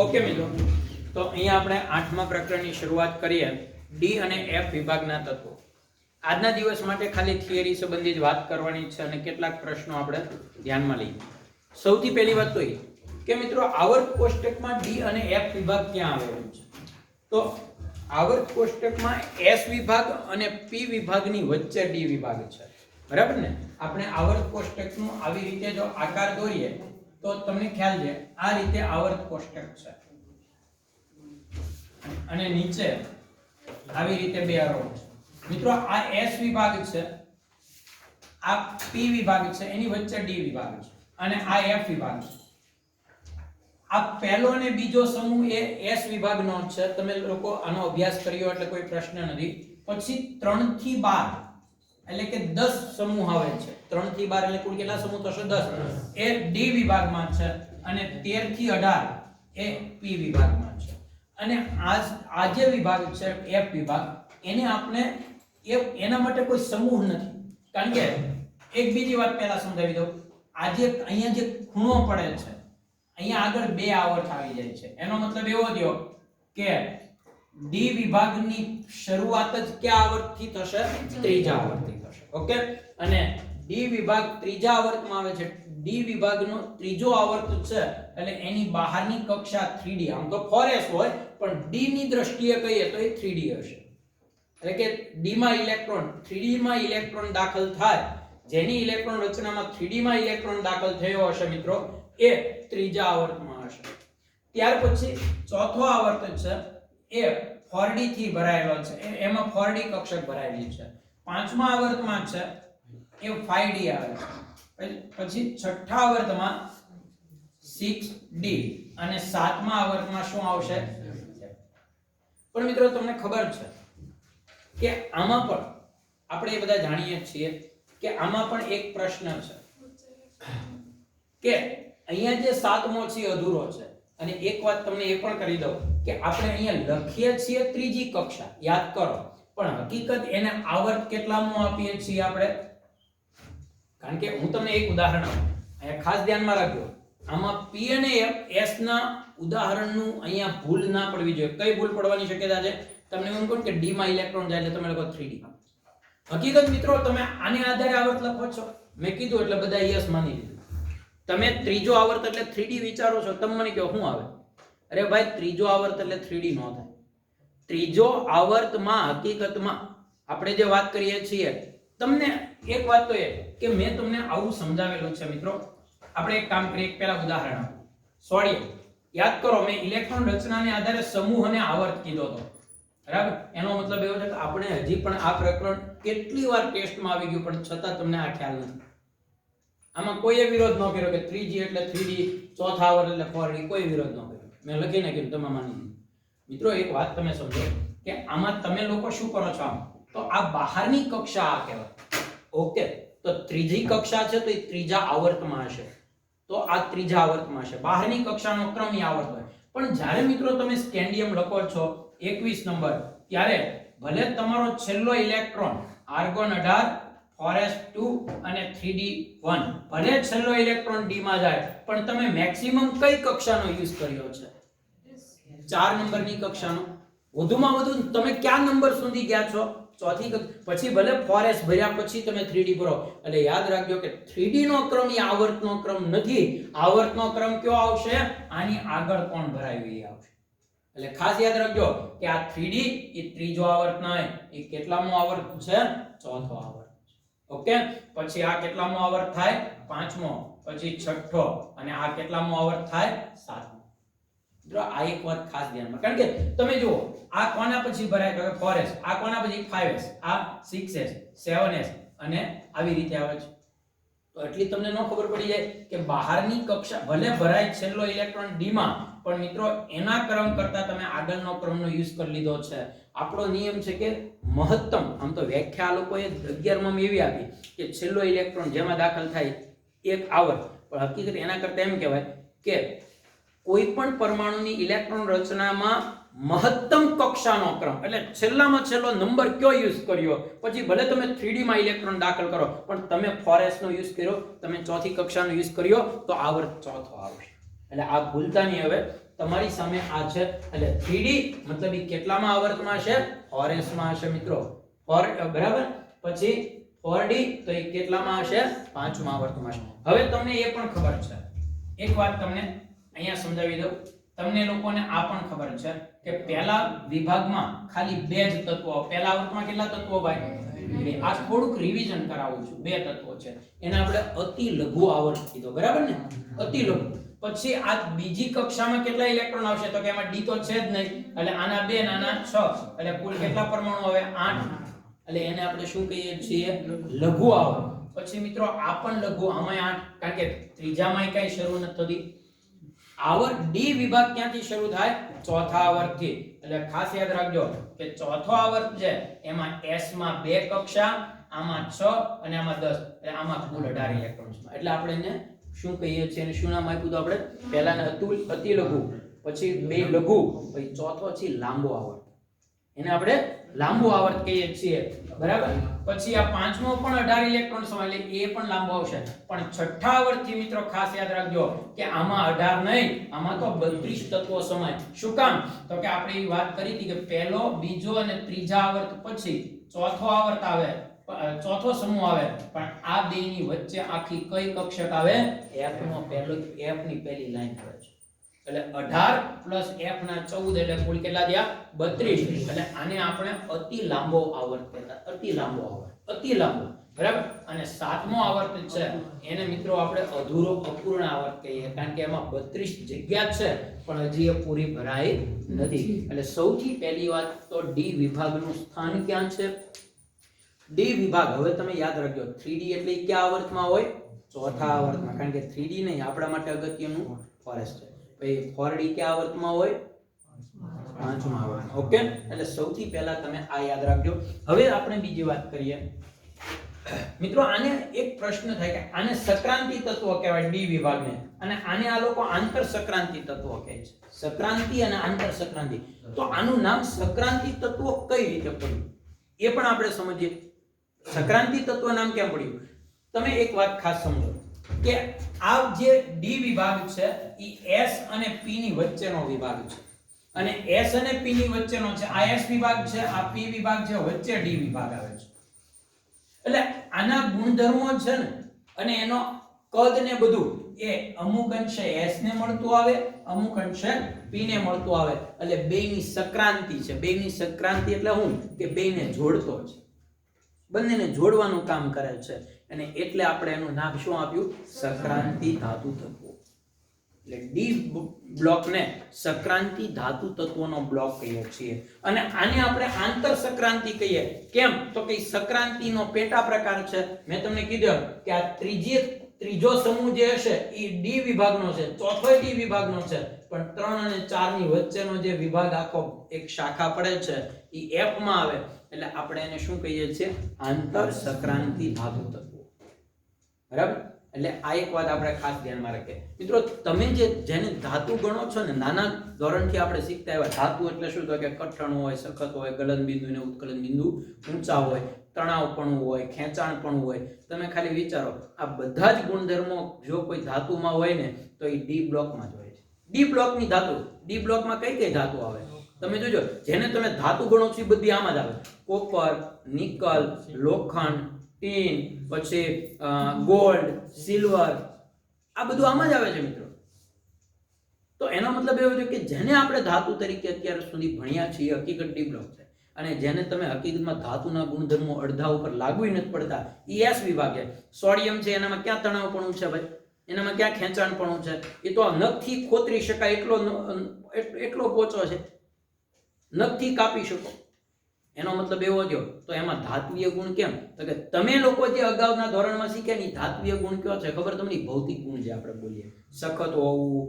Okay મિત્રો, તો અહીંયા આપણે 8મા પ્રકરણની શરૂઆત કરીએ, ડી અને એફ વિભાગના તત્વો. આજના દિવસ માટે ખાલી થિયરી સંબંધિત વાત કરવાની છે અને કેટલાક પ્રશ્નો આપણે ધ્યાનમાં લઈએ. સૌથી પહેલી વાત તો એ કે મિત્રો આવર્ત કોષ્ટકમાં ડી અને એફ વિભાગ ક્યાં આવેલો છે? તો આવર્ત કોષ્ટકમાં એસ વિભાગ અને પી વિભાગની વચ્ચે ડી વિભાગ છે, બરાબર ને? આપણે આવર્ત કોષ્ટકનું આવી રીતે જો આકાર દોરીએ તો તમને ખ્યાલ છે આ રીતે આવર્ત કોષ્ટક છે અને નીચે આવી રીતે બે રો છે. મિત્રો આ એસ વિભાગ છે, આ પી વિભાગ છે, એની વચ્ચે ડી વિભાગ છે અને આ એફ વિભાગ છે. આ પહેલો અને બીજો સમૂહ એ એસ વિભાગનો છે. તમે લોકો આનો અભ્યાસ કર્યો એટલે કોઈ પ્રશ્ન નથી. પછી 3 થી 12 એટલે કે 10 સમૂહ આવે છે. 3 થી 12 એટલે કુલ કેટલા સમૂહ થશે? 10. એ ડી વિભાગમાં છે અને 13 થી 18 એ પી વિભાગમાં છે. અને આ જે વિભાગ છે એફ વિભાગ, એને આપણે એના માટે કોઈ સમૂહ નથી. કારણ કે એક બીજી વાત પહેલા સમજાવી દઉં. આજે અહીંયા જે ખૂણો પડે છે, અહીંયા આગળ બે આવર્ત આવી જાય છે. એનો મતલબ એવો થયો કે ડી વિભાગની શરૂઆત જ કયા આવર્તથી થશે? ત્રીજા આવર્તથી થશે. ઓકે, અને ડી વિભાગ ત્રીજા આવર્તમાં આવે છે. ડી વિભાગનો ત્રીજો આવર્ત છે એટલે એની બહારની કક્ષા 3D. આમ તો 4s હોય પણ ડી ની દ્રષ્ટિએ કહીએ તો એ 3D હશે. એટલે કે ડી માં ઇલેક્ટ્રોન 3D માં ઇલેક્ટ્રોન દાખલ થાય, જેની ઇલેક્ટ્રોન રચનામાં 3D માં ઇલેક્ટ્રોન દાખલ થયો હશે મિત્રો, એ ત્રીજા આવર્તમાં હશે. ત્યાર પછી ચોથો આવર્ત છે એ 4D થી ભરાયેલો છે, એમાં 4D કક્ષક ભરાયેલી છે. પાંચમા આવર્તમાં છે એ 5D આવે છે. પછી છઠ્ઠા આવર્તમાં 6D અને સાતમા આવર્તમાં શું આવશે? પણ મિત્રો તમને ખબર છે કે આમાં પણ આપણે એ બધા જાણીએ છીએ કે આમાં પણ એક પ્રશ્ન છે કે અહીંયા જે સાતમો છે અધૂરો છે. અને એક વાત તમને એ પણ કરી દઉં કે આપણે અહીંયા લખીએ છીએ ત્રીજી કક્ષા, યાદ કરો, પણ હકીકત એને આવર્ત કેટલામો આપીએ છીએ આપણે? કારણ કે હું તમને એક ઉદાહરણ આપું, અહીંયા ખાસ ધ્યાનમાં રાખજો. આમાં પી અને એસ ના ઉદાહરણનું અહીંયા ભૂલ ના પડવી જોઈએ. કઈ ભૂલ પડવાની શક્યતા છે? તમને એમ કહું કે ડી માં ઇલેક્ટ્રોન જાય એટલે તમે લખો 3D. હકીકત મિત્રો તમે આને આધારે આવર્ત લખો છો, મેં કીધું એટલે બધા યસ માની લીધું. તમે ત્રીજો આવર્ત એટલે 3D વિચારો છો, તમે મને કહો શું આવે? અરે ભાઈ, ત્રીજો આવર્ત એટલે 3D નો થાય. ત્રીજો આવર્તમાં હકીકતમાં આપણે જે વાત કરીએ છીએ, તમને એક વાત તો એ કે મેં તમને આવું સમજાવેલું છે મિત્રો. આપણે એક કામ કરીએ, એક પહેલા ઉદાહરણ આપું. સોડિયમ, યાદ કરો, મેં ઇલેક્ટ્રોન રચનાને આધારે સમૂહ અને આવર્ત કીધો હતો, બરાબર? એનો મતલબ એવો છે કે આપણે હજી પણ આ પ્રકરણ કેટલી વાર ટેસ્ટમાં આવી ગયું પણ છતાં તમને આ ખ્યાલ નથી. આમાં કોઈએ વિરોધ ન કર્યો કે 3G એટલે 3D, ચોથા આવર્ત એટલે 4D, કોઈ વિરોધ ન કર્યો. મેં લખી નાખ્યું, તમે માની લીધું. મિત્રો એક વાત તમે સમજો કે આમાં તમે લોકો શું કરો છો? આમ તો આ બહારની કક્ષા આ કહેવાય. ઓકે, તો ત્રીજી કક્ષા છે તો એ ત્રીજા આવર્તમાં હશે, તો આ ત્રીજા આવર્તમાં હશે. બહારની કક્ષાનો ક્રમ ઈ આવર્ત હોય. પણ જ્યારે મિત્રો તમે સ્કેન્ડિયમ લખો છો 21 નંબર, ત્યારે ભલે તમારો છેલ્લો ઇલેક્ટ્રોન આર્ગોન 18, 4s2 અને 3d1 ભલે છેલ્લો ઇલેક્ટ્રોન ડી માં જાય, પણ તમે મેક્સિમમ કઈ કક્ષાનો યુઝ કર્યો છે? 4 નંબરની કક્ષાનો. વધુમાં વધુ તમે કયા નંબર સુધી ગયા છો? ચોથી. પછી ભલે 4s ભર્યા પછી તમે 3d ભરો. એટલે યાદ રાખજો કે 3d નો ક્રમ એ આવર્તનો ક્રમ નથી. આવર્તનો ક્રમ કયો આવશે? આની આગળ કોણ ભરાયું એ આવશે. એટલે ખાસ યાદ રાખજો કે આ 3d એ ત્રીજો આવર્ત નહીં, એ કેટલામો આવર્ત છે? ચોથો આવર્ત. ઓકે, પછી આ કેટલામો આવર્ત થાય? પાંચમો. પછી છઠ્ઠો. અને આ કેટલામો આવર્ત થાય? સાતમો. મિત્રો આ એક વાત ખાસ ધ્યાનમાં, કારણ કે તમે જુઓ આ કોના પછી ભરાય તો 4s, આ કોના પછી 5s, આ 6s, 7s અને આવી રીતે આવે છે. તો એટલી તમને ન ખબર પડી જાય કે બહારની કક્ષા ભલે ભરાય છેલ્લો ઇલેક્ટ્રોન ડી માં, પણ મિત્રો એના ક્રમ કરતા તમે આગળનો ક્રમનો યુઝ કરી લીધો છે. આપણો નિયમ છે કે મહત્તમ, આમ તો વ્યાખ્યા લોકોએ 11 માં એવી આપી કે છેલ્લો ઇલેક્ટ્રોન જેમાં દાખલ થાય એક આવર્ત, પણ હકીકત એના કરતા એમ કહેવાય કે કોઈ પણ પરમાણુની ઇલેક્ટ્રોન રચનામાં મહત્તમ કક્ષાનો ક્રમ, એટલે છેલ્લામાં છેલ્લો નંબર કયો યુઝ કર્યો. પછી ભલે તમે 3D માં ઇલેક્ટ્રોન દાખલ કરો, પણ તમે 4s નો યુઝ કર્યો, તમે ચોથી કક્ષાનો યુઝ કર્યો, તો આવર્ત ચોથો આવશે. એટલે આ ભૂલતા નહીં હવે તમારી સામે આ છે એટલે 3D મતલબ ઈ કેટલામાં આવર્તમાં છે 4s માં હશે મિત્રો 4 બરાબર પછી 4D તો એ કેટલામાં હશે 5માં આવર્તમાં હશે હવે તમને એ પણ ખબર છે એક વાત તમને અહીંયા સમજાવી દઉં તમને લોકોને આ પણ ખબર છે કે પહેલા વિભાગમાં ખાલી બે જ તત્વો પહેલા આવર્તમાં કેટલા તત્વો ભાઈ આ થોડુંક રિવિઝન કરાવું છું બે તત્વો છે એને આપણે અતિ લઘુ આવર્ત કીધો બરાબર ને અતિ લઘુ પછી આ બીજી કક્ષામાં કેટલા ઇલેક્ટ્રોન આવશે તો કે એમાં d તો છે જ નહીં એટલે આના 2 અને આના 6 એટલે કુલ કેટલા પરમાણુ આવે 8 એટલે એને આપણે શું કહીએ છીએ લઘુ આવર્ત પછી મિત્રો આ પણ લઘુ આમાંય 8 કારણ કે ત્રીજામાંય કઈ શરૂ નથી થતી આવર્ત ડી વિભાગ ક્યાંથી શરૂ થાય ચોથા આવર્તથી એટલે ખાસ યાદ રાખજો કે ચોથો આવર્ત છે એમાં s માં 2 કક્ષા આમાં 6 અને આમાં 10 એટલે આમાં કુલ 18 ઇલેક્ટ્રોન્સ એટલે આપણે એને શું કહીએ છીએ અને શું નામ આપ્યું તો આપણે પહેલાને અતિ લઘુ પછી બે લઘુ પછી ચોથો છે લાંબો આવર્ત એને આપણે લાંબો આવર્ત કહીએ છીએ બરાબર પછી આ પાંચમો પણ 18 ઇલેક્ટ્રોન સમાય એટલે એ પણ લાંબો આવશે પણ છઠ્ઠા આવર્તથી મિત્રો ખાસ યાદ રાખજો કે આમાં 18 નહીં આમાં તો 32 તત્વો સમાય શું કામ તો કે આપણે એ વાત કરી હતી કે પહેલો બીજો અને ત્રીજા આવર્ત પછી ચોથો આવર્ત આવે ચોથો સમૂહ આવે પણ આ બેની વચ્ચે આખી કઈ કક્ષક આવે f નો પહેલો f ની પહેલી લાઈન આવે છે એટલે 18 f ના 14 એટલે કુલ કેટલા થયા 32 એટલે આને આપણે અતિ લાંબો આવર્ત કહેતા અતિ લાંબો બરાબર અને સાતમો આવર્ત છે એને મિત્રો આપણે અધૂરો અપૂર્ણ આવર્ત કહીએ કારણ કે એમાં 32 જગ્યા છે પણ હજી એ પૂરી ભરાઈ નથી એટલે સૌથી પહેલી વાત તો ડી વિભાગનું સ્થાન ક્યાં છે ડી વિભાગ હવે તમે યાદ રાખજો 3D એટલે કયા આવર્તમાં હોય ચોથા આવર્તમાં કારણ કે 3D નહીં આપણા માટે અગત્યનું 4s છે પછી 4D કયા આવર્તમાં હોય પાંચમા આવર્તમાં ઓકે એટલે સૌથી પહેલા તમે આ યાદ રાખજો હવે આપણે બીજી વાત કરીએ મિત્રો આને એક પ્રશ્ન થાય કે આને સંક્રાંતિ તત્વ કહેવાય ડી વિભાગને અને આને આ લોકો આંતર સંક્રાંતિ તત્વ કહે છે સંક્રાંતિ અને આંતર સંક્રાંતિ તો આનું નામ સંક્રાંતિ તત્વ કઈ રીતે પડ્યું એ પણ આપણે સમજીએ સંક્રાંતિ તત્વ નામ કેમ પડ્યું તમે એક વાત ખાસ સમજો કે આ જે ડી વિભાગ છે ઈ s અને p ની વચ્ચેનો વિભાગ છે અને s અને p ની વચ્ચેનો છે આ s વિભાગ છે આ p વિભાગ છે વચ્ચે ડી વિભાગ આવે છે એટલે આના ગુણધર્મો છે ને અને એનો કદ ને બધું એ અમુક અંશે s ને મળતું આવે અમુક અંશે p ને મળતું આવે એટલે બેયની સંક્રાંતિ છે બેયની સંક્રાંતિ એટલે શું કે બેયને જોડતો છે બંનેને જોડવાનું કામ કરે છે અને એટલે આપણે એનું નામ શું આપ્યું સંક્રાંતિ ધાતુ તત્વો એટલે ડી બ્લોક ને સંક્રાંતિ ધાતુ તત્વોનો બ્લોક કહીએ છીએ અને આને આપણે આંતર સંક્રાંતિ કહીએ કેમ તો કે સંક્રાંતિનો પેટા પ્રકાર છે મેં તમને કીધું કે આ ત્રીજો સમૂહ જે હશે એ ડી વિભાગનો છે ચોથો ડી વિભાગનો છે પણ 3 અને 4 ની વચ્ચેનો જે વિભાગ આખો એક શાખા પડે છે એ f માં આવે એટલે આપણે એને શું કહીએ છીએ આંતર સંક્રાંતિ ધાતુ તત્વો બરાબર એટલે આ એક વાત આપણે ખાસ ધ્યાનમાં રાખીએ મિત્રો તમે જેને ધાતુ ગણો છો ને નાના ધોરણથી આપણે શીખતા આવ્યા ધાતુ એટલે શું તો કે કઠણ હોય સખત હોય ગલન બિંદુ અને ઉત્કલન બિંદુ ઊંચા હોય તણાવપણું હોય ખેંચાણપણું હોય તમે ખાલી વિચારો આ બધા જ ગુણધર્મો જો કોઈ ધાતુમાં હોય ને તો એ ડી બ્લોકમાં જ હોય છે ડી બ્લોકની ધાતુ ડી બ્લોકમાં કઈ ધાતુ આવે તમે જોજો જેને તમે ધાતુ ગણો છો એ બધી આમાં જ આવે કોપર નિકલ લોખંડ ટીન પછી ગોલ્ડ સિલ્વર આ બધું આમાં જ આવે છે મિત્રો તો એનો મતલબ એવો છે કે જેને આપણે ધાતુ તરીકે અત્યાર સુધી ભણ્યા છીએ હકીકત ડી બ્લોક છે અને જેને તમે હકીકતમાં ધાતુના ગુણધર્મો અડધા ઉપર લાગુ નથી પડતા ઈએસ વિભાગ છે સોડિયમ છે એનામાં ક્યાં તણાવપણું છે ભાઈ એનામાં ક્યાં ખેંચાણપણું છે એ તો નખથી ખોતરી શકાય એટલો પોચો છે નખથી કાપી શકો એનો મતલબ એવો થયો તો એમાં ધાત્વીય ગુણ કેમ તો કે તમે લોકો જે અગાઉના ધોરણમાં શીખ્યા ની ધાત્વીય ગુણ કયો છે ખબર તમને ભૌતિક ગુણ જે આપણે બોલીએ સખત હોવું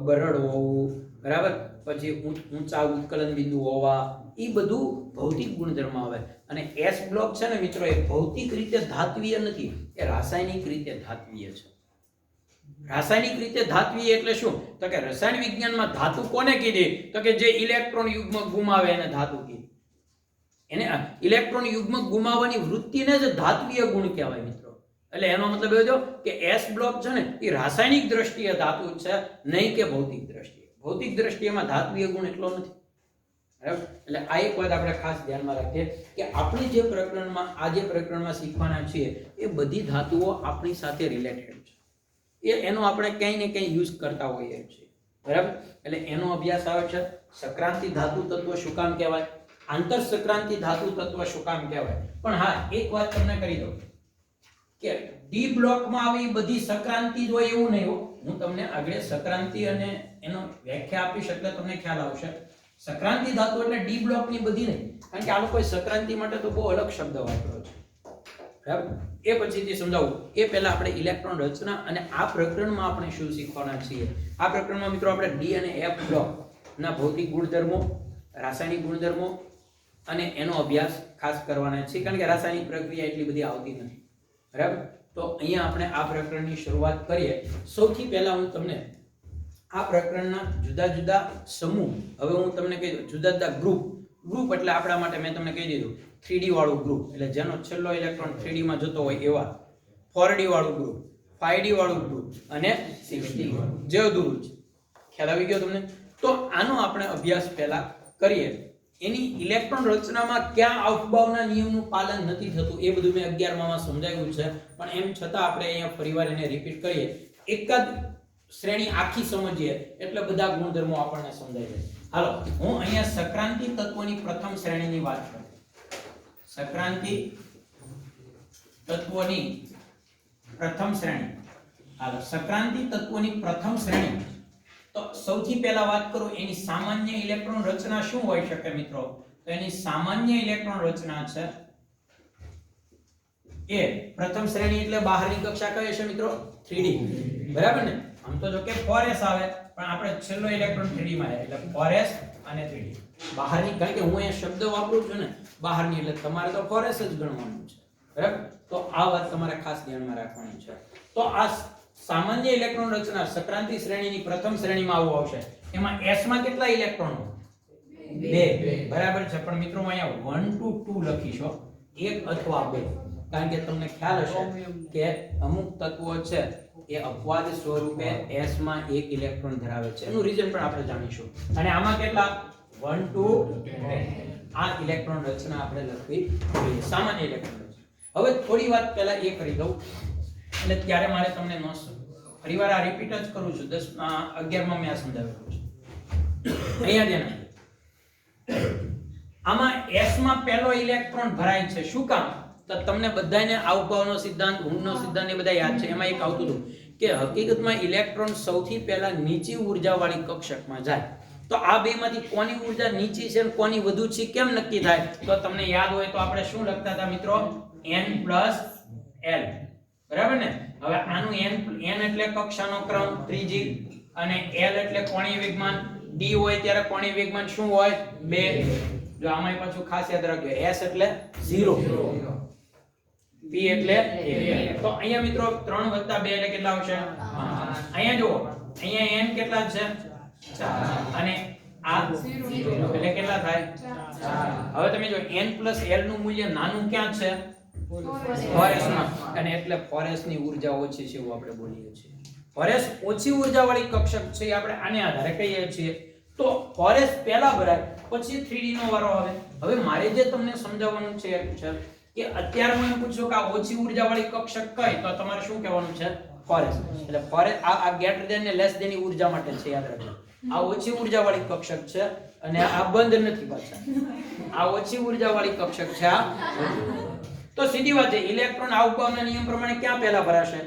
બરડ હોવું બરાબર પછી ઊંચા ઉત્કલન બિંદુ હોવા એ બધું ભૌતિક ગુણધર્મ આવે અને એસ બ્લોક છે ને મિત્રો એ ભૌતિક રીતે ધાત્વીય નથી એ રાસાયણિક રીતે ધાત્વીય છે રાસાયણિક રીતે ધાત્વીય એટલે શું તો કે રસાયણ વિજ્ઞાનમાં ધાતુ કોને કીધી તો કે જે ઇલેક્ટ્રોન યુગ્મ ગુમાવે એને ધાતુ કીધી એને ઇલેક્ટ્રોન યુગ્મ ગુમાવવાની વૃત્તિને જ ધાત્વીય ગુણ કહેવાય મિત્રો એટલે એનો મતલબ એવો થયો કે S બ્લોક છે ને એ રાસાયણિક દ્રષ્ટિએ ધાતુ છે, નહીં કે ભૌતિક દ્રષ્ટિએ. ભૌતિક દ્રષ્ટિએમાં ધાત્વિય ગુણ એટલો નથી. બરાબર? એટલે આ એક વાત આપણે ખાસ ધ્યાનમાં રાખીએ કે આપણે જે પ્રકરણમાં પ્રકરણમાં શીખવાના છીએ એ બધી ધાતુઓ આપણી સાથે રિલેટેડ છે. એનો આપણે ક્યાંય ને ક્યાંય યુઝ કરતા હોઈએ છીએ. બરાબર? એટલે એનો અભ્યાસ આવે છે. સંક્રાંતિ ધાતુ તત્વ શું કામ કહેવાય, આંતર સંક્રાંતિ ધાતુ તત્વ શું કામ કહેવાય. પણ હા, એક વાત તમને કરી દઉં કે ડી બ્લોકમાં આવી બધી સંક્રાંતિ જ હોય એવું નહીં હો. હું તમને આગળ સંક્રાંતિ અને એનો વ્યાખ્યા આપીશ એટલે તમને ખ્યાલ આવશે. સંક્રાંતિ ધાતુ એટલે ડી બ્લોકની બધી નહીં, કારણ કે આ લોકોએ સંક્રાંતિ માટે તો બહુ અલગ શબ્દ વાપર્યો છે. બરાબર? એ પછીથી સમજાવું. એ પહેલા આપણે ઇલેક્ટ્રોન રચના અને આ પ્રકરણમાં આપણે શું શીખવાના છીએ. આ પ્રકરણમાં મિત્રો આપણે ડી અને એફ બ્લોક ના ભૌતિક ગુણધર્મો, રાસાયણિક ગુણધર્મો અને એનો અભ્યાસ ખાસ કરવાના છે, કારણ કે રાસાયણિક પ્રક્રિયા એટલી બધી આવતી નથી. બરાબર? તો અહીંયા આપણે આ પ્રકરણની શરૂઆત કરીએ. સૌથી પહેલા હું તમને આ પ્રકરણના જુદા જુદા સમૂહ, હવે હું તમને કહી દઉં જુદા જુદા ગ્રુપ એટલે આપણા માટે મેં તમને કહી દીધું 3D વાળું ગ્રુપ એટલે જેનો છેલ્લો ઇલેક્ટ્રોન 3D માં જતો હોય એવા, 4D વાળું ગ્રુપ, 5D વાળું ગ્રુપ અને 6D વાળું, જે અધૂરું છે. ખ્યાલ આવી ગયો તમને? તો આનો આપણે અભ્યાસ પહેલા કરીએ. એની ઇલેક્ટ્રોન રચનામાં ક્યાં અવબાવના નિયમનું પાલન નથી થતું એ બધું મેં 11માં સમજાવ્યું છે, પણ એમ છતાં આપણે અહીંયા ફરીવાર એને રિપીટ કરીએ. એક જ શ્રેણી આખી સમજીએ એટલે બધા ગુણધર્મો આપણને સમજાઈ જાય. હાલો, હું અહીંયા સંક્રાંતિ તત્વની પ્રથમ શ્રેણીની વાત કરું. સંક્રાંતિ તત્વની પ્રથમ શ્રેણી. હાલો, સંક્રાંતિ તત્વની પ્રથમ શ્રેણી. તો સૌથી પહેલા વાત કરું એની સામાન્ય ઇલેક્ટ્રોન રચના શું હોઈ શકે મિત્રો? તો એની સામાન્ય ઇલેક્ટ્રોન રચના છે એ પ્રથમ શ્રેણી એટલે બહારની કક્ષા કઈ છે મિત્રો? 3D. બરાબર ને? આમ તો જો કે 4s આવે, પણ આપણે છેલ્લો ઇલેક્ટ્રોન 3D માં આવે એટલે 4s અને 3D. બહારની, કારણ કે હું અહીંયા શબ્દ વાપરું છું ને બહારની, એટલે તમારે તો 4s જ ગણવાનું છે. બરાબર? તો આ વાત તમારે ખાસ ધ્યાનમાં રાખવાની છે. તો આ સામાન્ય ઇલેક્ટ્રોન રચના સંક્રાંતિ શ્રેણીની પ્રથમ શ્રેણીમાં આવું આવશે. એમાં s માં કેટલા ઇલેક્ટ્રોન? 2. બરાબર છે? પણ મિત્રો અહીંયા 1 to 2 લખીશો, 1 અથવા 2, કારણ કે તમને ખ્યાલ હશે કે અમુક તત્વો છે એ અપવાદ સ્વરૂપે s માં 1 ઇલેક્ટ્રોન ધરાવે છે. એનું રીઝન પણ આપણે જાણીશું. અને આમાં કેટલા? 1 to 10. આ ઇલેક્ટ્રોન રચના આપણે લખવી જોઈએ, સામાન્ય ઇલેક્ટ્રોન રચના. હવે થોડી વાત પહેલા એ કરી દઉં, એટલે ત્યારે મારે તમને નો ફરીવાર આ રિપીટ જ કરું છું. 11માં મેં આ સમજાવેલું છે. અહીંયા ધ્યાન આમાં s માં પહેલો ઇલેક્ટ્રોન ભરાય છે. શું કામ? તો તમને બધાને અવભાવનો સિદ્ધાંત, હુમનો સિદ્ધાંત એ બધા યાદ છે. એમાં એક આવતું હતું કે હકીકતમાં ઇલેક્ટ્રોન સૌથી પહેલા નીચી ઉર્જાવાળી કક્ષકમાં જાય. તો આ બેમાંથી કોની ઉર્જા નીચી છે અને કોની વધુ છે કેમ નક્કી થાય? તો તમને યાદ હોય તો આપણે શું લખતા હતા મિત્રો? n + l. બરાબર ને? હવે આનું n એટલે કક્ષાનો ક્રમ ત્રીજી, અને l એટલે કોણીય વેગમાન. d હોય ત્યારે કોણીય વેગમાન શું હોય? 2. જો આમાં પાછું ખાસ યાદ રાખજો, s એટલે 0, p એટલે 1. તો અહીંયા મિત્રો 3 + 2 એટલે કેટલા આવશે? 5. અહીંયા જુઓ, અહીંયા n કેટલા છે? 4. અને આ 0 એટલે કેટલા થાય? 4. હવે તમે જો n + l નું મૂલ્ય નાનું ક્યાં છે? 4s માં. અને એટલે 4s ની ઉર્જા ઓછી છે એવું આપણે બોલીએ છીએ. 4s ઓછી ઉર્જા વાળી કક્ષક છે એ આપણે આને આધારે કહીએ છીએ. તો 4s પહેલા ભરાય પછી 3D નો વારો આવે. હવે મારે જે તમને સમજાવવાનું છે કે અત્યારે મને પૂછો કે આ ઓછી ઉર્જા વાળી કક્ષક કઈ, તો તમારે શું કહેવાનું છે? 4s. એટલે 4s આ ગ્રેટર ધેન ને લેસ ધેન ની ઉર્જા માટે છે, યાદ રાખજો. આ ઓછી ઉર્જા વાળી કક્ષક છે અને આ બંધ નથી પાછા. આ ઓછી ઉર્જા વાળી કક્ષક છે, આ. તો સીધી વાત છે, ઇલેક્ટ્રોન અવબાવના નિયમ પ્રમાણે ક્યાં પહેલા ભરાશે?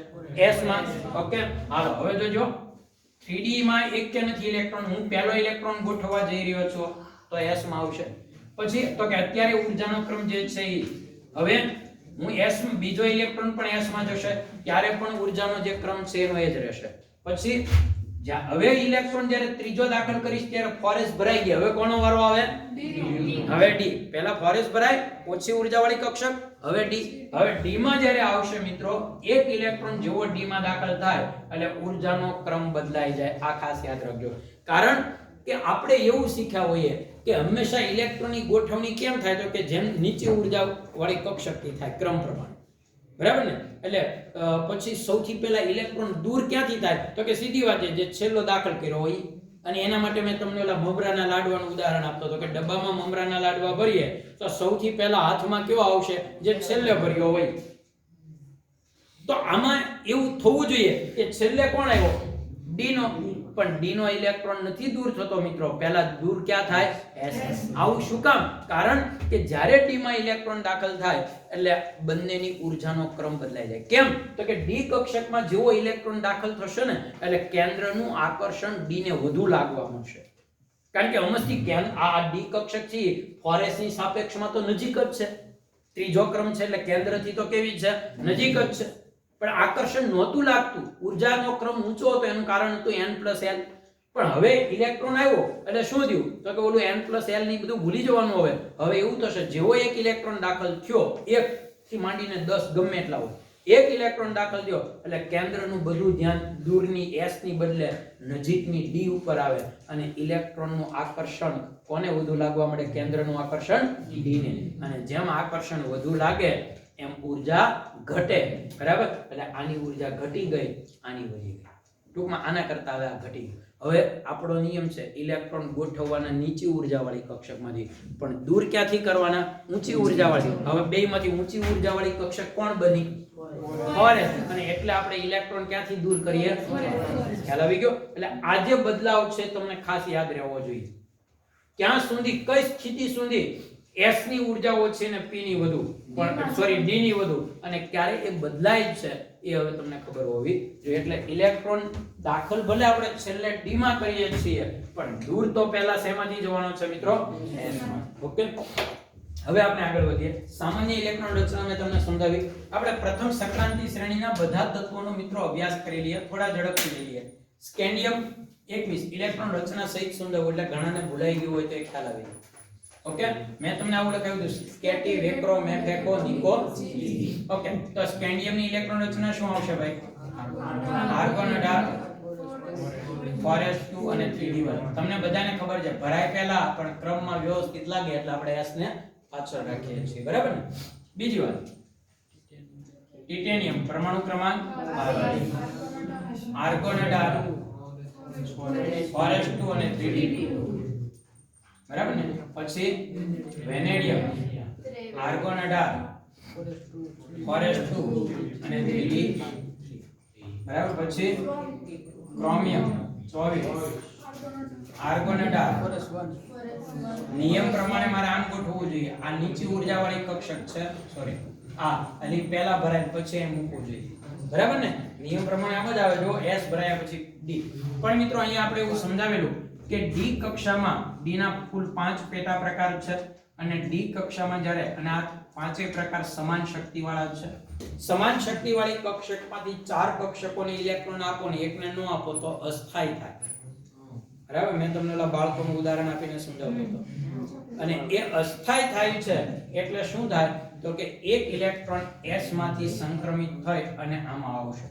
s માં. ઓકે, હાલો હવે જોજો 3D માં એક કે નથી ઇલેક્ટ્રોન. હું પહેલો ઇલેક્ટ્રોન ગોઠવવા જઈ રહ્યો છું તો s માં આવશે. પછી તો કે અત્યારે ઉર્જાનો ક્રમ જે છે હવે હું s બીજો ઇલેક્ટ્રોન પણ s માં જશે ત્યારે પણ ઉર્જાનો જે ક્રમ છે એનો એ જ રહેશે. પછી હવે ઇલેક્ટ્રોન જ્યારે ત્રીજો દાખલ કરીશ ત્યારે 4s ભરાઈ ગયા. હવે કોનો વારો આવે? હવે d. પહેલા 4s ભરાય, ઓછી ઉર્જા વાળી કક્ષક. હવે d. હવે d માં જ્યારે આવશે મિત્રો, એક ઇલેક્ટ્રોન જેવો d માં દાખલ થાય એટલે ઉર્જાનો ક્રમ બદલાઈ જાય. આ ખાસ યાદ રાખજો, કારણ કે આપણે એવું શીખ્યા હોઈએ કે હંમેશા ઇલેક્ટ્રોનની ગોઠવણી કેમ થાય? તો કે જેમ નીચી ઉર્જા વાળી કક્ષકથી થાય ક્રમ પ્રમાણે. બરાબર ને? એટલે પછી સૌથી પહેલા ઇલેક્ટ્રોન દૂર ક્યાંથી થાય? તો કે સીધી વાત છે, જે છેલ્લો દાખલ કર્યો હોય. અને એના માટે મેં તમને ઓલા મમરાના લાડવાનું ઉદાહરણ આપતો હતો કે ડબ્બામાં મમરાના લાડવા ભરીએ તો સૌથી પહેલા હાથમાં કેવો આવશે? જે છેલ્લે ભર્યો હોય. તો આમાં એવું થવું જોઈએ કે છેલ્લે કોણ આવ્યો? ડી નો. પણ ડી નો ઇલેક્ટ્રોન નથી દૂર થતો મિત્રો, પહેલા દૂર ક્યાં થાય? એસ. આવું શું કામ? કારણ કે જ્યારે ડી માં ઇલેક્ટ્રોન દાખલ થાય એટલે બંનેની ઊર્જાનો ક્રમ બદલાઈ જાય. કેમ? તો કે ડી કક્ષકમાં જેવો ઇલેક્ટ્રોન દાખલ થશે ને એટલે કેન્દ્રનું આકર્ષણ ડી ને વધુ લાગવા મળશે. કારણ કે અમસ્તી આ ડી કક્ષક છે 4s ની સાપેક્ષમાં તો નજીક જ છે, ત્રીજો ક્રમ છે એટલે કેન્દ્રથી તો કેવી છે? નજીક જ છે. પણ આકર્ષણ નહોતું લાગતું, ઊર્જાનો ક્રમ ઊંચો હતો, એનું કારણ હતું n+l. પણ હવે ઇલેક્ટ્રોન આવ્યો એટલે શું થયું? તો કે ઓલું n+l ની બધું ભૂલી જવાનું. હવે એવું થશે, જેવો એક ઇલેક્ટ્રોન દાખલ થયો, 1 થી માંડીને 10 ગમે એટલા હોય, એક ઇલેક્ટ્રોન દાખલ થયો એટલે કેન્દ્રનું બધું ધ્યાન દૂરની s ની બદલે નજીકની d ઉપર આવે અને ઇલેક્ટ્રોનનું આકર્ષણ કોને વધુ લાગવા મળે? કેન્દ્રનું આકર્ષણ d ને. અને જેમ આકર્ષણ વધુ લાગે એમ ઊર્જા ઘટે. બરાબર? એટલે આની ઊર્જા ઘટી ગઈ, આની વધી ગઈ. ટૂંકમાં આના કરતા હવે આ ઘટી ગયું. હવે આપણો નિયમ છે ઇલેક્ટ્રોન ગોઠવવાના નીચી ઊર્જાવાળી કક્ષકમાંથી, પણ દૂર ક્યાંથી કરવાના? ઊંચી ઊર્જાવાળી. હવે બેયમાંથી ઊંચી ઊર્જાવાળી કક્ષક કોણ બની? 4s. અને એટલે આપણે ઇલેક્ટ્રોન ક્યાંથી દૂર કરીએ? ખ્યાલ આવી ગયો? એટલે આ જે બદલાવ છે તમને ખાસ યાદ રહેવો જોઈએ. ક્યાં સુધી, કઈ સ્થિતિ સુધી s ની ઊર્જા ઓછી ને p ની વધુ, પણ સોરી d ની વધુ, અને ક્યારે એ બદલાય છે એ હવે તમને ખબર હોવી જોઈએ. એટલે ઇલેક્ટ્રોન દાખલ ભલે આપણે છેલ્લે d માં કરીએ છીએ, પણ દૂર તો પહેલા શેમાંથી જવાનો છે મિત્રો? s માં. ઓકે, હવે આપણે આગળ વધીએ. સામાન્ય ઇલેક્ટ્રોન રચના મેં તમને સમજાવી. આપણે પ્રથમ સંક્રાંતિ શ્રેણીના બધા તત્વોનો મિત્રો અભ્યાસ કરી લઈએ, થોડા ઝડપથી લઈએ. સ્કેન્ડિયમ 21 ઇલેક્ટ્રોન રચના સહિત સમજાવું એટલે ઘણાને ભૂલાઈ ગયું હોય તો એક ખ્યાલ આવી. ઓકે, મેં તમને આવું લખાવ્યું હતું સ્કેટી, વેક્રો, મેફેકો, નિકો. ઓકે, તો સ્કેન્ડિયમ ની ઇલેક્ટ્રોન રચના શું આવશે ભાઈ? આર્ગોન 18, 4s2 અને 3d1. તમને બધાને ખબર છે ભરાય પહેલા પણ ક્રમમાં વ્યવસ્થિત લાગે એટલે આપણે s ને પાછળ રાખીએ છીએ. બરાબર ને? બીજી વાત, ટિટેનિયમ પરમાણુ ક્રમાંક 12, આર્ગોન 18, 4s2 અને 3d. બરાબર ને? પછી વેનેડિયમ, આર્ગોન 18, 4s2 અને 3d. બરાબર? પછી ક્રોમિયમ 24, આર્ગોન 18. નિયમ પ્રમાણે મારે આમ ગોઠવવું જોઈએ. આ નીચી ઊર્જા વાળી કક્ષક છે, સોરી આ એટલે પહેલા ભરાય પછી એમ મૂકવું જોઈએ. બરાબર ને? નિયમ પ્રમાણે આમ જ આવે. જો s ભરાયા પછી d. પણ મિત્રો અહીંયા આપણે એવું સમજાવેલું કે d કક્ષામાં d ના કુલ 5 પેટા પ્રકાર છે અને d કક્ષામાં જ્યારે, અને આ પાંચેય પ્રકાર સમાન શક્તિ વાળા છે. સમાન શક્તિ વાળી કક્ષકમાંથી 4 કક્ષકોને ઇલેક્ટ્રોન આપો ને એકને ન આપો તો અસ્થાયી થાય. બરાબર? મેં તમને ઓલા બાળકોનું ઉદાહરણ આપીને સમજાવતો હતો. અને એ અસ્થાયી થાય છે એટલે શું થાય? તો કે એક ઇલેક્ટ્રોન s માંથી સંક્રમિત થઈ અને આમાં આવશે.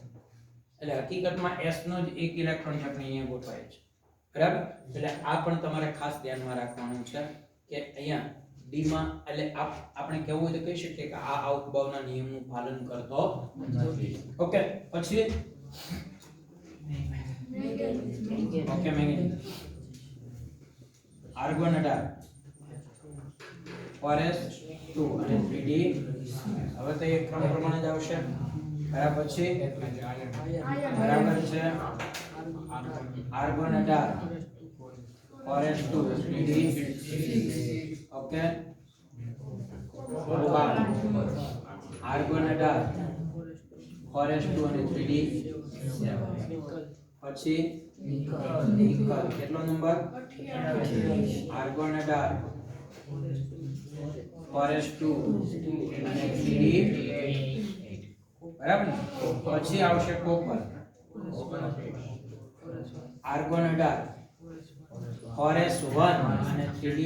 એટલે હકીકતમાં s નો જ એક ઇલેક્ટ્રોન છે આપણે અહીંયા ગોઠવાય છે. બરાબર? એટલે આ પણ તમારે ખાસ ધ્યાનમાં રાખવાનું છે કે અહીંયા d માં એટલે આપણે કેવું હોય તો કહી શકીએ કે આ અવબાવના નિયમનું પાલન કરતો નથી. ઓકે, પછી ઓકે મેગ્નેટ, આર્ગોન 18, 4s2 અને 3d. હવે તો એ ક્રમ પ્રમાણે જ આવશે. બરાબર? પછી બરાબર છે argon 18, 4s2 3d. Okay, argon 18, 4s2 અને 3d. પછી નિકલ કેટલો નંબર? આર્ગોન 18, 4s2 અને 3d. બરાબર ને? પછી આવશે કોપર, આર્ગોન 18, 4s1 અને 3d.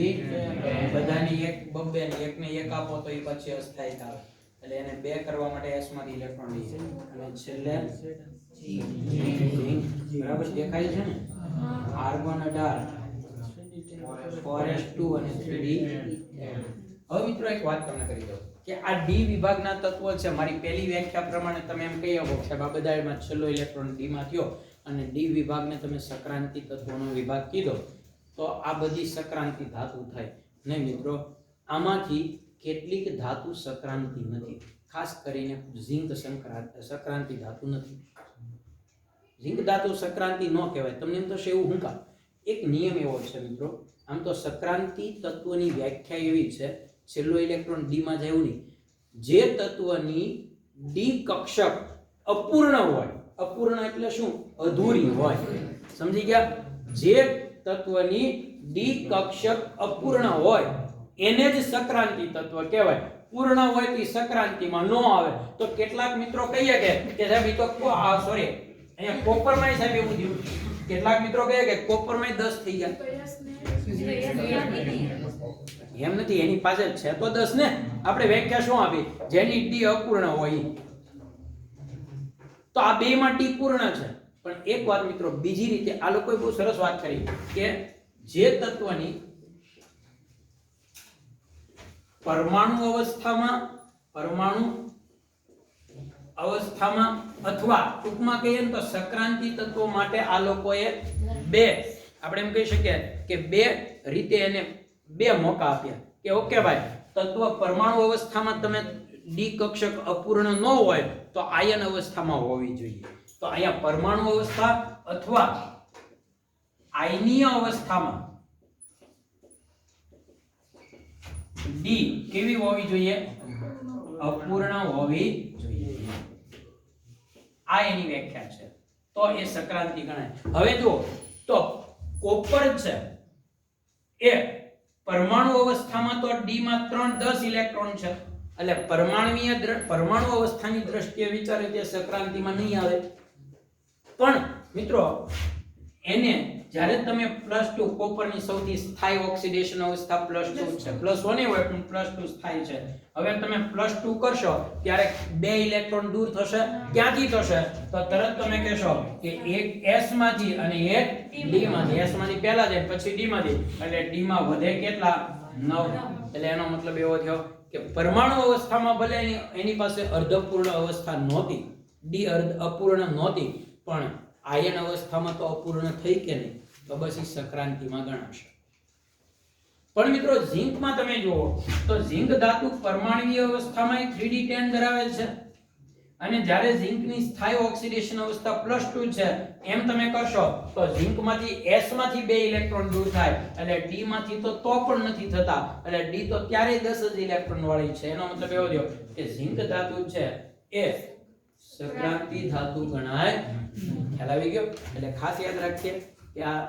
બધાની એક બબ્બે ને એકને એક આપો તો એ પછી અસ્થાયી થાય. એટલે એને બે કરવા માટે s માંથી ઇલેક્ટ્રોન લઈએ અને છેલ્લે બરાબર દેખાય છે ને? આર્ગોન 18, 4s2 અને 3d. હવે મિત્રો એક વાત તમને કરી દઉં કે આ ડી વિભાગના તત્વો છે. મારી પહેલી વ્યાખ્યા પ્રમાણે તમે એમ કહી શકો સાહેબ આ બધામાં છેલ્લો ઇલેક્ટ્રોન ડી માં થયો અને ડી વિભાગને તમે સક્રાંતિ તત્વોનો વિભાગ કીધો તો આ બધી સક્રાંતિ ધાતુ થાય. નહીં મિત્રો, આમાંથી કેટલીક ધાતુ સક્રાંતિ નથી. ખાસ કરીને ઝિંક સક્રાંતિ ધાતુ નથી. ઝિંક ધાતુ સક્રાંતિ ન કહેવાય. તમને એમ થશે એવું હું કામ? એક નિયમ એવો છે મિત્રો, આમ તો સક્રાંતિ તત્વની વ્યાખ્યા એવી છે છેલ્લો ઇલેક્ટ્રોન ડી માં જાય એવું નહીં, જે તત્વની ડી કક્ષક અપૂર્ણ હોય. અપૂર્ણ એટલે શું? અધૂરી હોય. સમજી ગયા? જે તત્વની ડી કક્ષક અપૂર્ણ હોય એને જ સક્રાંતિ તત્વ કહેવાય. પૂર્ણ હોય તો સક્રાંતિમાં ન આવે. તો કેટલાક મિત્રો કહીએ કે સાહેબ ઈ તો સોરી અહીંયા કોપરમાં સાહેબ એવું થયું. કેટલાક મિત્રો કહે કે કોપરમાં 10 થઈ ગયા. એમ નથી, એની પાસે છે તો 10 ને. આપણે વ્યાખ્યા શું આપી? જેની ડી અપૂર્ણ હોય. તો આ બે માં ડી પૂર્ણ છે. પણ એક વાત મિત્રો બીજી રીતે આ લોકોએ બહુ સરસ વાત કરી કે જે તત્વની પરમાણુ અવસ્થામાં અથવા ટૂંકમાં કહીએ ને તો સક્રાંતિ તત્વો માટે આ લોકોએ બે, આપણે એમ કહી શકીએ કે બે રીતે એને બે મોકા આપ્યા કે ઓકે ભાઈ, તત્વ પરમાણુ અવસ્થામાં તમે ડી કક્ષક અપૂર્ણ ન હોય તો આયન અવસ્થામાં હોવી જોઈએ. તો અહીંયા પરમાણુ અવસ્થા અથવા આયનીય અવસ્થામાં ડી કેવી હોવી જોઈએ? અપૂર્ણ હોવી જોઈએ. આ એની વ્યાખ્યા છે. તો એ સક્રાંતિ ગણાય. હવે જો તો કોપર છે એ પરમાણુ અવસ્થામાં તો ડી માં 3-10 ઇલેક્ટ્રોન છે. એટલે પરમાણુ અવસ્થાની દ્રષ્ટિએ વિચારે તે સક્રાંતિમાં નહીં આવે. પણ મિત્રો એને જ્યારે તમે +2 કોપરની સૌથી સ્થાયી ઓક્સિડેશન અવસ્થા +2 છે, +1 હોય પણ +2 સ્થાયી છે. હવે તમે +2 કરશો ત્યારે 2 ઇલેક્ટ્રોન દૂર થશે. ક્યાંથી થશે? તો તરત તમે કહેશો કે એક S માંથી અને એક D માંથી. S માંથી પહેલા જાય પછી D માંથી, એટલે D માં વધે કેટલા? 9. એટલે એનો મતલબ એવો થયો કે પરમાણુ અવસ્થામાં ભલે એની પાસે અર્ધપૂર્ણ અવસ્થા નહોતી, ડી અપૂર્ણ નહોતી, પણ આયન અવસ્થામાં તો અપૂર્ણ થઈ કે નહીં, તો બસ એ સક્રાંતિમાં ગણાશે. પણ મિત્રો ઝિંકમાં તમે જુઓ તો ઝિંક ધાતુ પરમાણુય અવસ્થામાં 3d10 ધરાવે છે અને જ્યારે ઝિંકની સ્થાયી ઓક્સિડેશન અવસ્થા +2 છે એમ તમે કરશો તો ઝિંકમાંથી S માંથી 2 ઇલેક્ટ્રોન દૂર થાય એટલે D માંથી તો પણ નથી થતા, એટલે D તો ત્યારે 10 જ ઇલેક્ટ્રોન વાળી છે. એનો મતલબ એવો થયો કે ઝિંક ધાતુ છે એ સક્રાંતિ ધાતુ ગણાય. ખ્યાલ આવી ગયો? એટલે ખાસ યાદ રાખીએ કે આ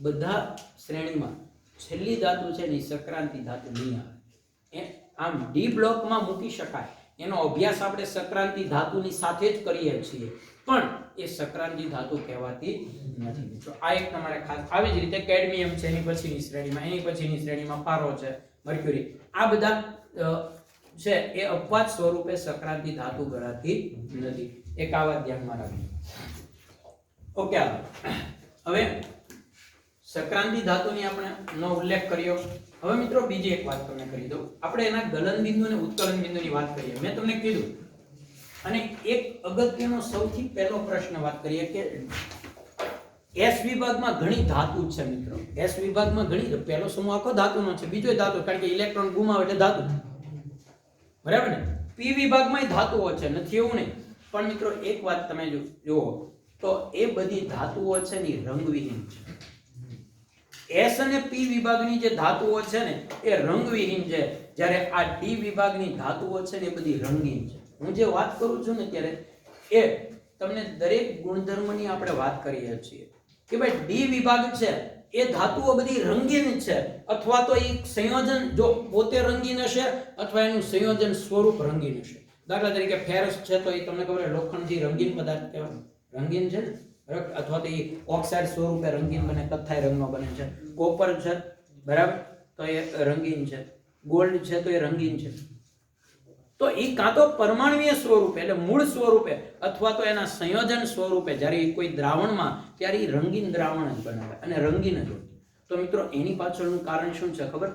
બધા શ્રેણીમાં છેલ્લી ધાતુ છે ને સક્રાંતિ ધાતુ નહીં આવે. આમ ડી બ્લોકમાં મૂકી શકાય. એનો અભ્યાસ આપણે સક્રાંતિ ધાતુની સાથે જ કરીએ છીએ, પણ એ સક્રાંતિ ધાતુ કહેવાતી નથી મિત્રો. આ એક તમારે ખાસ. આવી જ રીતે કેડમિયમ છે એની પછીની શ્રેણીમાં પારો છે, મર્ક્યુરી, આ બધા છે એ અપવાદ સ્વરૂપે સક્રાંતિ ધાતુ ગણાતી નથી. એક આ વાત ધ્યાનમાં રાખજો. ઓકે, હવે સક્રાંતિ ધાતુની આપણે નો ઉલ્લેખ કર્યો. હવે મિત્રો બીજી એક વાત તમને કરી દઉં. આપણે એના ગલન બિંદુ અને ઉત્કલન બિંદુની વાત કરીએ. મેં તમને કીધું અને એક અગત્યનો સૌથી પહેલો પ્રશ્ન વાત કરીએ કે S વિભાગમાં ઘણી ધાતુ છે મિત્રો. S વિભાગમાં ઘણી, પહેલો સમૂહ આખો ધાતુનો છે, બીજો ધાતુ, કારણ કે ઇલેક્ટ્રોન ગુમાવે એટલે ધાતુ, બરાબર ને? P વિભાગમાં ધાતુઓ છે, નથી એવું નહીં. પણ મિત્રો એક વાત તમે જુઓ તો એ બધી ધાતુઓ છે ને રંગવિહીન છે. S અને P વિભાગની જે ધાતુઓ છે ને એ રંગવિહીન છે, જ્યારે આ D વિભાગની ધાતુઓ છે ને એ બધી રંગીન છે. હું જે વાત કરું છું ને ત્યારે એ તમને દરેક ગુણધર્મની આપણે વાત કરીએ છીએ કે ભાઈ D વિભાગ છે એ ધાતુઓ બધી રંગીન છે, અથવા તો એ સંયોજન જો પોતે રંગીન હશે અથવા એનું સંયોજન સ્વરૂપ રંગીન હશે. દાખલા તરીકે ફેરસ છે તો એ તમને ખબર લોખંડથી રંગીન પદાર્થ કહેવાય, રંગીન છે ને, અથવા તો એ ઓક્સાઇડ સ્વરૂપે રંગીન બને, કથ્થાઈ રંગનો બને છે. કોપર છે, બરાબર, તો એ રંગીન છે. ગોલ્ડ છે તો એ રંગીન છે. તો એ કાં તો પરમાણુય સ્વરૂપે એટલે મૂળ સ્વરૂપે અથવા તો એના સંયોજન સ્વરૂપે જ્યારે કોઈ દ્રાવણમાં ત્યારે એ રંગીન દ્રાવણ જ બનાવે અને રંગીન જ હોય. તો મિત્રો એની પાછળનું કારણ શું છે ખબર?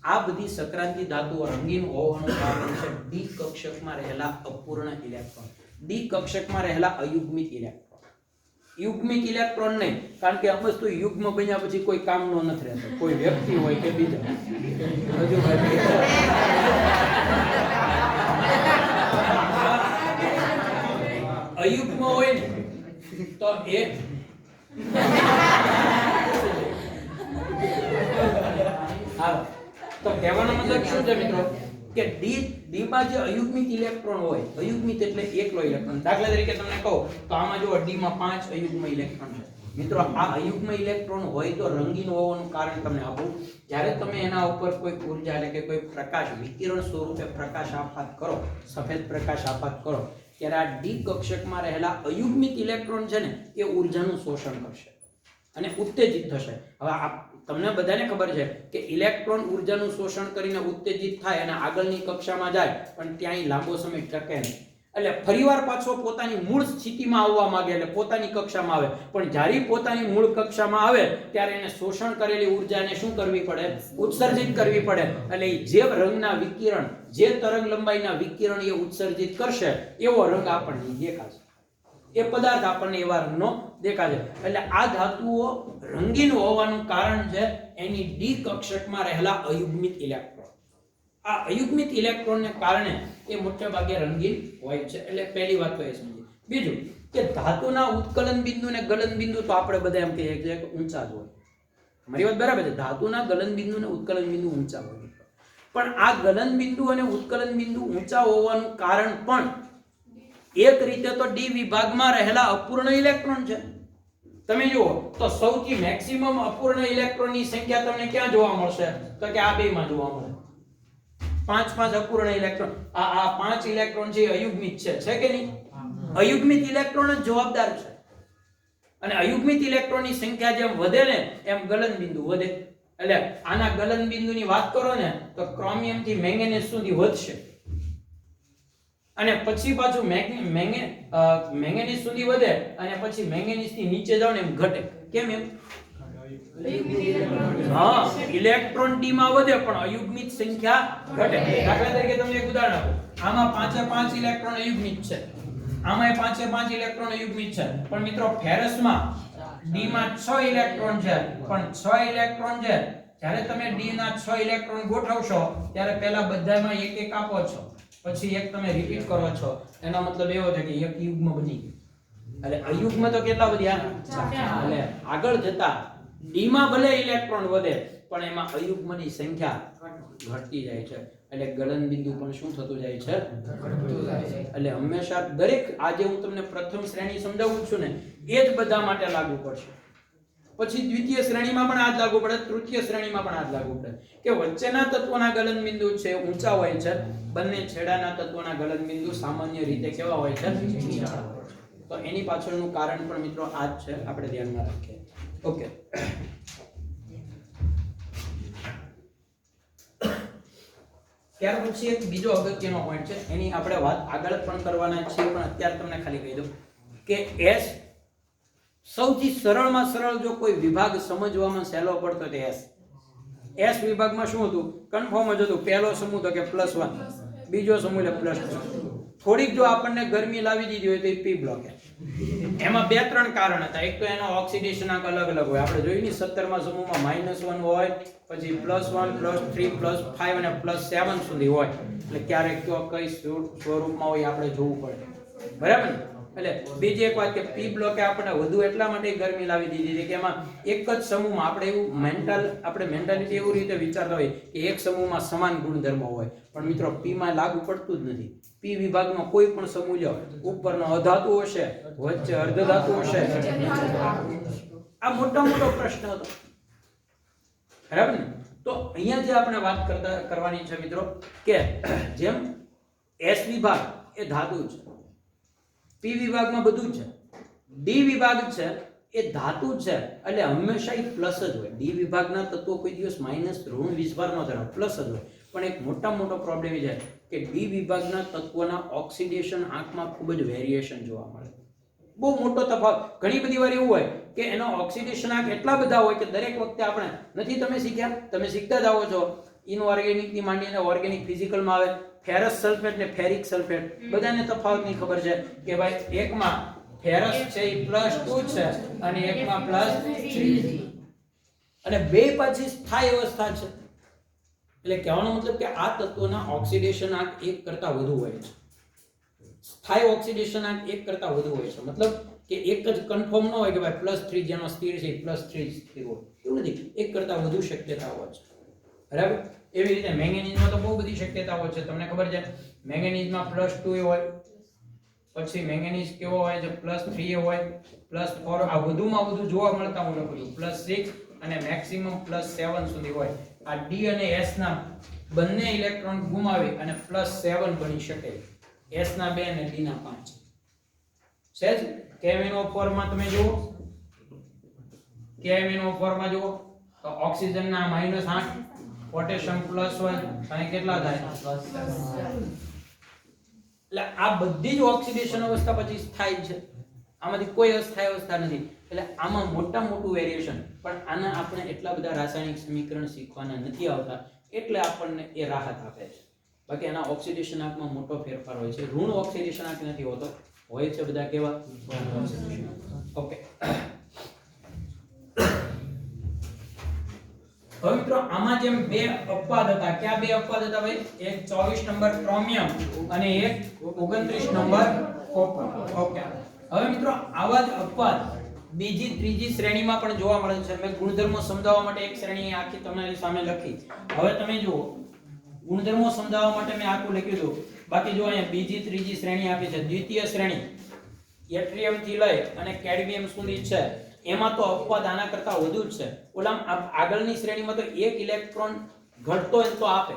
આ બધી સંક્રાંતિ ધાતુઓ રંગીન હોવાનું કારણ છે ડી કક્ષકમાં રહેલા અપૂર્ણ ઇલેક્ટ્રોન, ડી કક્ષકમાં રહેલા અયુગ્મિત ઇલેક્ટ્રોન. યુગ્મિત ઇલેક્ટ્રોન નહીં, કારણ કે આ વસ્તુ યુગ્મ બન્યા પછી કોઈ કામનો નથી રહેતો, કોઈ વ્યક્તિ હોય કે બીજા. હજુ અયુગ્મ હોય ને તો એ તો કહેવાનો મતલબ શું છે મિત્રો કે ડી માં જે અયુગ્મિત ઇલેક્ટ્રોન હોય, અયુગ્મિત એટલે એકલો ઇલેક્ટ્રોન. દાખલા તરીકે તમને કહું તો આમાં જો ડી માં 5 અયુગ્મ ઇલેક્ટ્રોન છે. મિત્રો આ અયુગ્મ ઇલેક્ટ્રોન હોય તો રંગીન હોવાનું કારણ તમને આપું. જ્યારે તમે એના ઉપર કોઈ ઊર્જા એટલે કે કોઈ પ્રકાશ વિકિરણ સ્વરૂપે પ્રકાશ આપાત કરો, સફેદ પ્રકાશ આપાત કરો, ત્યારે આ ડી કક્ષકમાં રહેલા અયુગ્મિત ઇલેક્ટ્રોન છે ને એ ઊર્જાનું શોષણ કરશે અને ઉત્તેજિત થશે. હવે તમને બધાને ખબર છે કે ઇલેક્ટ્રોન ઊર્જાનું શોષણ કરીને ઉત્તેજિત થાય અને આગળની કક્ષામાં જાય, પણ ત્યાં લાંબો સમય ટકે નહીં. એટલે ફરીવાર પાછો પોતાની મૂળ સ્થિતિમાં આવવા માંગે, એટલે પોતાની કક્ષામાં આવે, પણ જ્યારે પોતાની મૂળ કક્ષામાં આવે ત્યારે એને શોષણ કરેલી ઊર્જાને શું કરવી પડે? ઉત્સર્જિત કરવી પડે. એટલે જે રંગના વિકિરણ, જે તરંગ લંબાઈના વિકિરણ એ ઉત્સર્જિત કરશે એવો રંગ આપણને દેખાશે, એ પદાર્થ આપણને એવા રંગનો દેખાશે. એટલે આ ધાતુઓ રંગીન હોવાનું કારણ છે એની ડી કક્ષકમાં રહેલા અયુગ્મિત ઇલેક્ટ્રોન. આ અયુગ્મિત ઇલેક્ટ્રોનને કારણે એ મોટે ભાગે રંગીન હોય છે. એટલે પહેલી વાત તો એ સમજી. બીજું કે ધાતુના ઉત્કલન બિંદુ અને ગલન બિંદુ તો આપણે બધા એમ કહીએ કે ઊંચા જ હોય. મારી વાત બરાબર છે, ધાતુના ગલન બિંદુ અને ઉત્કલન બિંદુ ઊંચા હોય. પણ આ ગલન બિંદુ અને ઉત્કલન બિંદુ ઊંચા હોવાનું કારણ પણ એક રીતે તો ડી વિભાગમાં રહેલા અપૂર્ણ ઇલેક્ટ્રોન છે. તમે જુઓ તો સૌથી મેક્સિમમ અપૂર્ણ ઇલેક્ટ્રોનની સંખ્યા તમને ક્યાં જોવા મળશે? તો કે આ બેમાં જોવા મળે. 5 અપૂર્ણ ઇલેક્ટ્રોન. આ 5 ઇલેક્ટ્રોન છે અયુગ્મિત છે કે નહીં? અયુગ્મિત ઇલેક્ટ્રોન જ જવાબદાર છે. અને અયુગ્મિત ઇલેક્ટ્રોનની સંખ્યા જેમ વધે ને એમ ગલન બિંદુ વધે. એટલે આના ગલન બિંદુની વાત કરો ને તો ક્રોમિયમ થી મેંગેનીઝ સુધી વધશે, અને પછી પાછું મેંગેનીઝ સુધી વધે અને પછી મેંગેનીઝ થી નીચે જાવ ને એમ ઘટે. કેમ એમ? હા, ઇલેક્ટ્રોન ડી માં વધે પણ અયુગ્મિત સંખ્યા ઘટે. દાખલા તરીકે તમને એક ઉદાહરણ આપું. આમાં 5 ઇલેક્ટ્રોન અયુગ્મિત છે, આમાં 5 ઇલેક્ટ્રોન અયુગ્મિત છે, પણ મિત્રો ફેરસમાં ડી માં 6 ઇલેક્ટ્રોન છે, પણ 6 ઇલેક્ટ્રોન છે. જ્યારે તમે ડી ના 6 ઇલેક્ટ્રોન ગોઠવશો ત્યારે પહેલા બધામાં એક આપો છો, પછી એક તમે રિપીટ કરો છો. એનો મતલબ એવો છે કે એક યુગ્મ બની ગયું. એટલે અયુગ્મ તો કેટલા વધ્યા? એટલે આગળ જતા ડી માં ભલે ઇલેક્ટ્રોન વધે પણ એમાં અયુગ્મની સંખ્યા ઘટતી જાય છે. એટલે ગલન બિંદુ પણ શું થતું જાય છે? ઘટતું જાય છે. એટલે હંમેશા દરેક, આજે હું તમને પ્રથમ શ્રેણી સમજાવું છું ને એ જ બધા માટે લાગુ પડશે. પછી દ્વિતીય શ્રેણીમાં પણ આ જ લાગુ પડે, તૃતીય શ્રેણીમાં પણ આ જ લાગુ પડે કે વચ્ચેના તત્વોના ગલન બિંદુ છે ઊંચા હોય છે, બંને છેડાના તત્વોના ગલન બિંદુ સામાન્ય રીતે કેવા હોય છે? નીચા હોય છે. તો એની પાછળનું કારણ પણ મિત્રો આ જ છે, આપણે ધ્યાનમાં રાખીએ. ઓકે, ત્યાર પછી એક બીજો અગત્યનો પોઈન્ટ છે, એની આપણે વાત આગળ પણ કરવાના છીએ, પણ અત્યારે તમને ખાલી કહી દઉં કે એસ સૌથી સરળમાં સરળ જો કોઈ વિભાગ સમજવામાં સહેલો પડતો તે એસ વિભાગમાં શું હતું? કન્ફર્મ જ હતું. પહેલો સમૂહ તો કે +1, બીજો સમૂહ એટલે +2. થોડીક જો આપણને ગરમી લાવી દીધી હોય તો એ પી બ્લોક. એમાં 2-3 કારણ હતા. એક તો એનો ઓક્સિડેશન આંક અલગ અલગ હોય. આપણે જોયું ને 17મા સમૂહમાં -1 હોય, પછી +1, +3, +5 અને +7 સુધી હોય. એટલે ક્યારેક તો કઈ સ્વરૂપમાં હોય આપણે જોવું પડે. બરાબર ને? એટલે બીજી એક વાત કે પી બ્લોકે આપણને વધુ એટલા માટે ગરમી લાવી દીધી છે કે એમાં એક જ સમૂહમાં આપણે એવું મેન્ટાલિટી એવું રીતે વિચારતા હોય કે એક સમૂહમાં સમાન ગુણધર્મો હોય, પણ મિત્રો પી માં લાગુ પડતું જ નથી. પી વિભાગમાં કોઈ પણ સમૂહ લો, ઉપરનો અધાતુ હશે, વચ્ચે અર્ધધાતુ હશે. આ મોટો પ્રશ્ન હતો. બરાબર ને? તો અહીંયા જે આપણે વાત કરવાની છે મિત્રો કે જેમ એસ વિભાગ એ ધાતુ છે, પી વિભાગમાં બધું છે, ડી વિભાગ છે એ ધાતુ છે, એટલે હંમેશા એ પ્લસ જ હોય. ડી વિભાગના તત્વો કોઈ દિવસ માઇનસ ઋણ વીજભાર ન ધરાવે, પ્લસ જ હોય. પણ એક મોટો પ્રોબ્લેમ એ છે કે ડી વિભાગના તત્વોના ઓક્સિડેશન આંકમાં ખૂબ જ વેરિએશન જોવા મળે. બહુ મોટો તફાવત. ઘણી બધી વાર એવું હોય કે એનો ઓક્સિડેશન આંક એટલા બધા હોય કે દરેક વખતે આપણે નથી, તમે શીખ્યા, તમે શીખતા જ આવો છો ઇનઓર્ગેનિક ની માંડીને ઓર્ગેનિક ફિઝિકલમાં આવે ફેરસ સલ્ફેટ ને ફેરિક સલ્ફેટ બધાને તફાવતની ખબર છે કે ભાઈ એકમાં ફેરસ છે એ +2 છે અને એકમાં +3 અને બે પાછી સ્થાયી અવસ્થા છે એટલે કહેવાનો મતલબ કે આ તત્વોના ઓક્સિડેશન આંક 1 કરતા વધુ હોય છે સ્થાયી ઓક્સિડેશન આંક 1 કરતા વધુ હોય છે મતલબ કે એક જ કન્ફર્મ ન હોય કે ભાઈ +3 જેનો સ્થિર છે એ +3 સ્થિર હોય એવું નથી 1 કરતા વધુ શક્યતાઓ છે બરાબર એવી રીતે મેંગેનીઝમાં તો બહુ બધી શક્યતાઓ છે તમને ખબર છે મેંગેનીઝમાં +2 હોય પછી મેંગેનીઝ કેવો હોય છે +3 હોય +4 આ વધુમાં વધુ જોવા મળતા હું લખું +6 અને મેક્સિમમ +7 સુધી હોય આ ડી અને એસ ના બંને ઇલેક્ટ્રોન ગુમાવી અને +7 બની શકે એસ ના 2 અને ડી ના 5 છે જ KMnO4 માં તમે જુઓ KMnO4 માં જુઓ તો ઓક્સિજન ના -8 પોટેશિયમ +1 અને કેટલા થાય એટલે આ બધી જ ઓક્સિડેશન અવસ્થા પછી સ્થાયી છે આમાંથી કોઈ અસ્થાયી અવસ્થા નથી એટલે આમાં મોટા મોટું વેરિએશન પણ આના આપણે એટલા બધા રાસાયણિક સમીકરણ શીખવાના નથી આવતા એટલે આપણને એ રાહત આપે છે બાકી એના ઓક્સિડેશન આંકમાં મોટો ફેરફાર હોય છે ઋણ ઓક્સિડેશન આંક નથી હોતો હોય છે બધા કેવા ઓકે હવે મિત્રો આમાં જેમ બે અપવાદ હતા ક્યાં બે અપવાદ હતા ભાઈ એક 24 નંબર ક્રોમિયમ અને એક 29 નંબર કોપર ઓકે હવે મિત્રો આવા જ અપવાદ બીજી ત્રીજી શ્રેણીમાં પણ જોવા મળે છે મેં ગુણધર્મો સમજાવવા માટે એક શ્રેણી આખી તમારી સામે લખી હવે તમે જુઓ ગુણધર્મો સમજાવવા માટે મેં આખું લખ્યું હતું બાકી જો અહીંયા બીજી ત્રીજી શ્રેણી આપી છે દ્વિતીય શ્રેણી એટ્રિયમ થી લઈ અને કેડમિયમ સુધી છે એમાં તો અપવાદ આના કરતા વધુ જ છે ઓલામ આગળની શ્રેણીમાં તો એક ઇલેક્ટ્રોન ઘટતો હોય તો આપે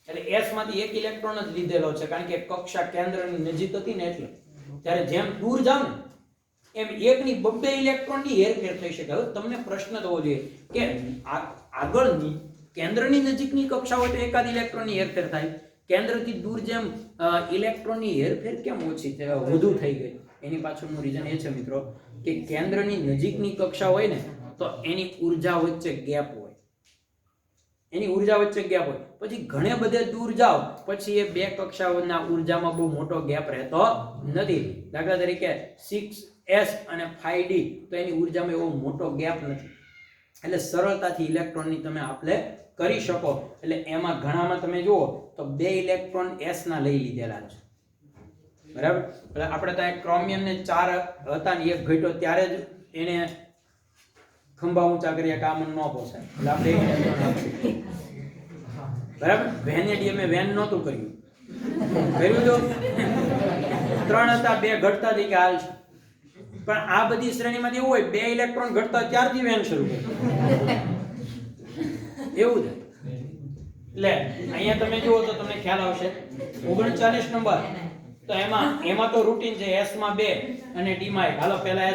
એટલે s માંથી એક ઇલેક્ટ્રોન જ લીધેલો છે કારણ કે કક્ષા કેન્દ્રની નજીક હતી ને એટલે ત્યારે જેમ દૂર જાવ ને એમ એકની બબ્બે ઇલેક્ટ્રોનની હેરફેર થઈ શકે હવે તમને પ્રશ્ન થવો જોઈએ કે આગળની કેન્દ્રની નજીકની કક્ષા હોય તો એકાદ ઇલેક્ટ્રોનની હેરફેર થાય કેન્દ્રથી દૂર જેમ ઇલેક્ટ્રોનની હેરફેર કેમ ઓછી વધુ થઈ ગઈ એની પાછળનું રીઝન એ છે મિત્રો કે કેન્દ્રની નજીકની કક્ષા હોય ને તો એની ઊર્જા વચ્ચે ગેપ હોય એની ઊર્જા વચ્ચે ગેપ હોય પછી ઘણે બધે દૂર જાવ પછી એ બે કક્ષાઓના ઊર્જામાં બહુ મોટો ગેપ રહેતો નથી દાખલા તરીકે 6s અને 5d તો એની ઊર્જામાં એવો મોટો ગેપ નથી એટલે સરળતાથી ઇલેક્ટ્રોનની તમે આપલે કરી શકો એટલે એમાં ઘણામાં તમે જુઓ તો બે ઇલેક્ટ્રોન s ના લઈ લીધેલા છે બરાબર એટલે આપણે તો ક્રોમિયમ ને 4 હતા ને એક ઘટ્યો ત્યારે જ એને ખંભા ઊંચા કર્યા કામ ન પોસાય એટલે આપણે બરાબર વેનેડિયમે વેન નહોતું કર્યું તો 3 હતા બે ઘટતા થઈ કે હાલ છે પણ આ બધી શ્રેણીમાંથી એવું હોય બે ઇલેક્ટ્રોન ઘટતા ત્યારથી વેન શરૂ કરે એવું છે એટલે અહીંયા તમે જુઓ તો તમને ખ્યાલ આવશે 39 નંબર તો એમાં તો રૂટીન છે s માં 2 અને d માં 1 હાલો પહેલા